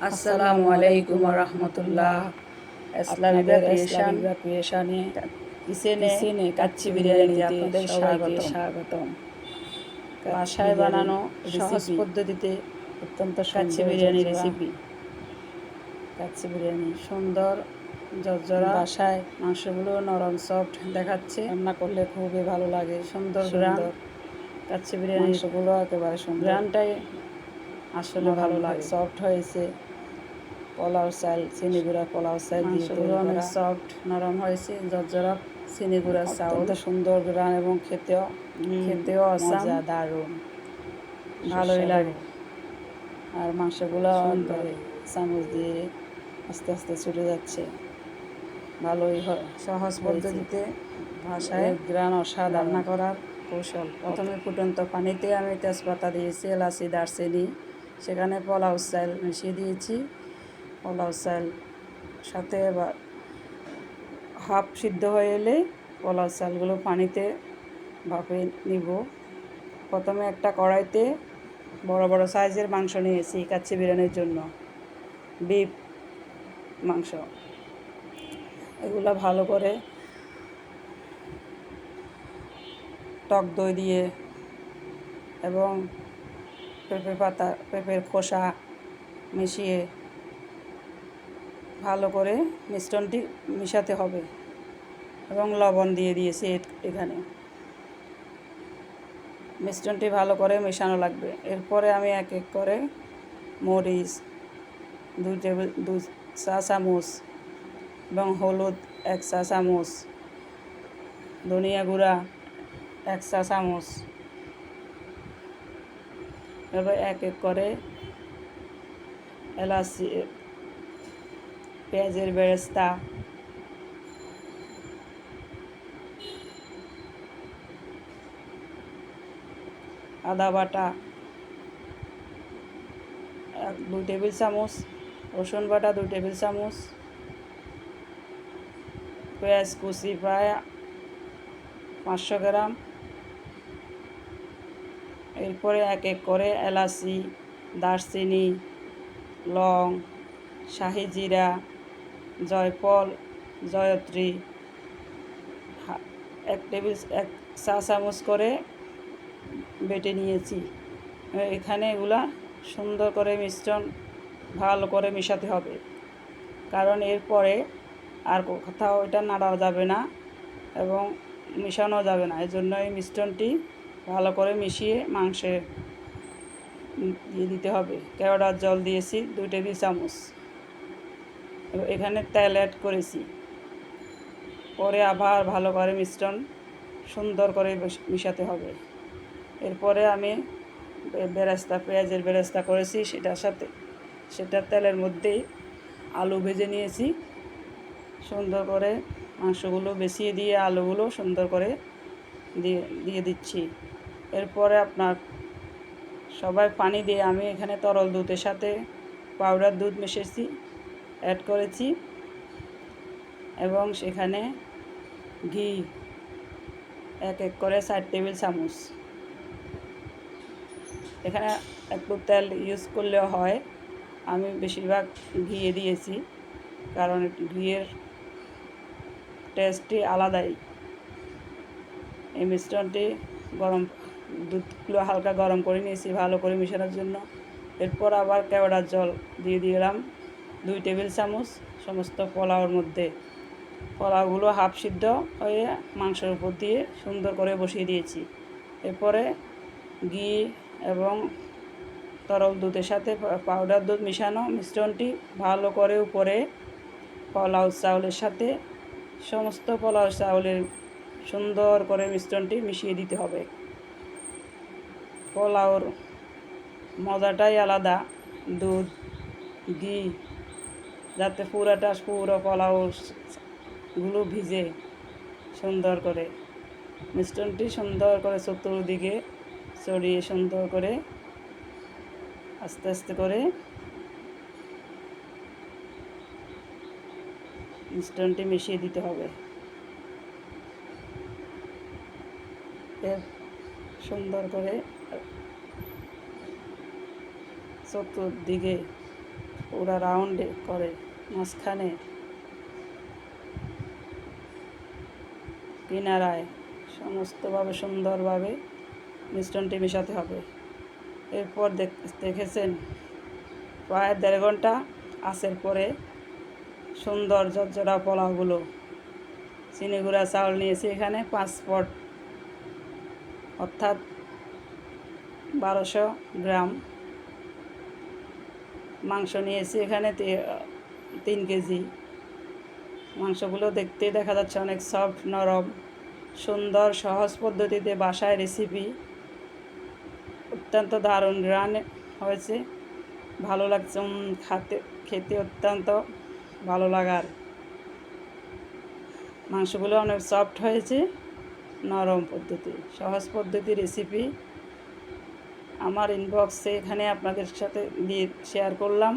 আসসালামু আলাইকুম ওয়া রাহমাতুল্লাহ। ইসলামিক ক্রিয়েশনে কিচেনে কাচ্চি বিরিয়ানিতে আপনাদের সবাইকে স্বাগতম। বাসায় বানানো সহজ পদ্ধতিতে অত্যন্ত কাচ্চি বিরিয়ানি রেসিপি। কাচ্চি বিরিয়ানি সুন্দর ঝরঝরা, বাসায় মাংসগুলো নরম সফট দেখাচ্ছে, রান্না করলে খুবই ভালো লাগে। সুন্দর গ্রান, কাচ্চি বিরিয়ানি মাংসগুলো একেবারে সুন্দর, গ্রানটাই আসলে ভালো লাগে, সফট হয়েছে। পোলাও চাল, চিনি গুঁড়া পোলাও চাল দিয়ে তৈরি করা, অনেক সফট নরম হয়েছে। ঝরঝরা চিনি গুঁড়া চাউল, সুন্দর গ্রান এবং খেতেও মজা, দারুণ, ভালোই লাগে। আর মাংসগুলো করে চামচ দিয়ে আস্তে আস্তে ছুটে যাচ্ছে, ভালোই হয়। সহজ পদ্ধতিতে ভাষায় গ্রান অসাধারণ রান্না করার কৌশল। প্রথমে ফুটন্ত পানিতে আমি তেজপাতা দিয়েছি, এলাচি, দারচিনি, সেখানে পোলাও চাল মিশিয়ে দিয়েছি। পোলাও চাল সাথে এবার হাফ সিদ্ধ হয়ে এলে পোলাও চালগুলো পানিতে ভাপে নিব। প্রথমে একটা কড়াইতে বড় বড় সাইজের মাংস নিয়েছি কাচ্চি বিরিয়ানির জন্য, বিফ মাংস। এগুলো ভালো করে টক দই দিয়ে এবং পেঁপের খোসা মিশিয়ে ভালো করে মিশ্রণটি মিশাতে হবে এবং লবণ দিয়ে দিয়েছি এখানে। মিশ্রণটি ভালো করে মেশানো লাগবে। এরপরে আমি এক এক করে মরিচ 2 চা চামচ এবং হলুদ 1 চা চামচ, ধনিয়া গুঁড়া 1 চা চামচ, এবার এক এক করে এলাচি, পেঁয়াজের বেরেস্তা, আদা বাটা 2 টেবিল চামচ, রসুন বাটা 2 টেবিল চামচ, পেঁয়াজ কুচি প্রায় 500 গ্রাম। এরপরে এক এক করে এলাচি, দারচিনি, লং, শাহি জিরা, জয়ফল, জয়ত্রী 1 চা চামচ করে বেটে নিয়েছি। এখানে এগুলা সুন্দর করে মিশ্রণ ভালো করে মেশাতে হবে, কারণ এরপরে আর কোথাও এটা নাড়া যাবে না এবং মেশানো যাবে না। এই জন্য এই মিশ্রণটি ভালো করে মিশিয়ে মাংসে দিয়ে দিতে হবে। কেওড়ার জল দিয়েছি 2 টেবিল চামচ, এখানে তেল অ্যাড করেছি। পরে আবার ভালো করে মিশ্রণ সুন্দর করে মিশাতে হবে। এরপরে আমি পেঁয়াজের বেরেস্তা করেছি, সেটা তেলের মধ্যেই আলু ভেজে নিয়েছি। সুন্দর করে মাংসগুলো বেছিয়ে দিয়ে আলুগুলো সুন্দর করে দিয়ে দিচ্ছি। এরপরে আপনার সবাই পানি দিয়ে আমি এখানে তরল দুধের সাথে পাউডার দুধ মিশিয়েছি, অ্যাড করেছি এবং সেখানে ঘি এক এক করে 4 টেবিল চামচ। এখানে একটু তেল ইউজ করলেও হয়, আমি বেশিরভাগ ঘিয়ে দিয়েছি, কারণ ঘিয়ের টেস্টটি আলাদাই। এই মিশ্রণটি দুধগুলো হালকা গরম করে নিয়েছি ভালো করে মেশানোর জন্য। এরপর আবার কেওড়ার জল দিয়ে দিলাম 2 টেবিল চামচ সমস্ত পোলাওর মধ্যে। পোলাওগুলো হাফ সিদ্ধ হয়ে মাংসের উপর দিয়ে সুন্দর করে বসিয়ে দিয়েছি। এরপরে ঘি এবং তরল দুধের সাথে পাউডার দুধ মিশানো মিশ্রণটি ভালো করে উপরে পোলাও চাউলের সাথে সমস্ত পোলাও চাউলের সুন্দর করে মিশ্রণটি মিশিয়ে দিতে হবে। পোলাওর মজাটাই আলাদা, দুধ ঘি যাতে পুরো পোলাওগুলো ভিজে সুন্দর করে। মিশ্রণটি সুন্দর করে চতুর্দিকে ছড়িয়ে সুন্দর করে আস্তে আস্তে করে মিশ্রণটি মিশিয়ে দিতে হবে। সুন্দর করে চতুর্দিকে পুরা রাউন্ড করে মাঝখানে কিনারায় সমস্তভাবে সুন্দরভাবে মিশ্রণটি মেশাতে হবে। এরপর দেখেছেন প্রায় 1.5 ঘন্টা আঁচের পরে সুন্দর ঝরঝরা পোলাওগুলো। চিনি গুঁড়া চাউল নিয়েছি এখানে 5 পট, অর্থাৎ 1200 গ্রাম। মাংস নিয়েছি এখানে 3 কেজি। মাংসগুলো দেখতে দেখা যাচ্ছে অনেক সফট, নরম, সুন্দর, সহজ পদ্ধতিতে বাসায় রেসিপি, অত্যন্ত দারুণ গ্রান হয়েছে, ভালো লাগছে, খেতে অত্যন্ত ভালো লাগার। মাংসগুলো অনেক সফট হয়েছে, নরম পদ্ধতি, সহজ পদ্ধতি রেসিপি আমার ইনবক্সে এখানে আপনাদের সাথে দিয়ে শেয়ার করলাম।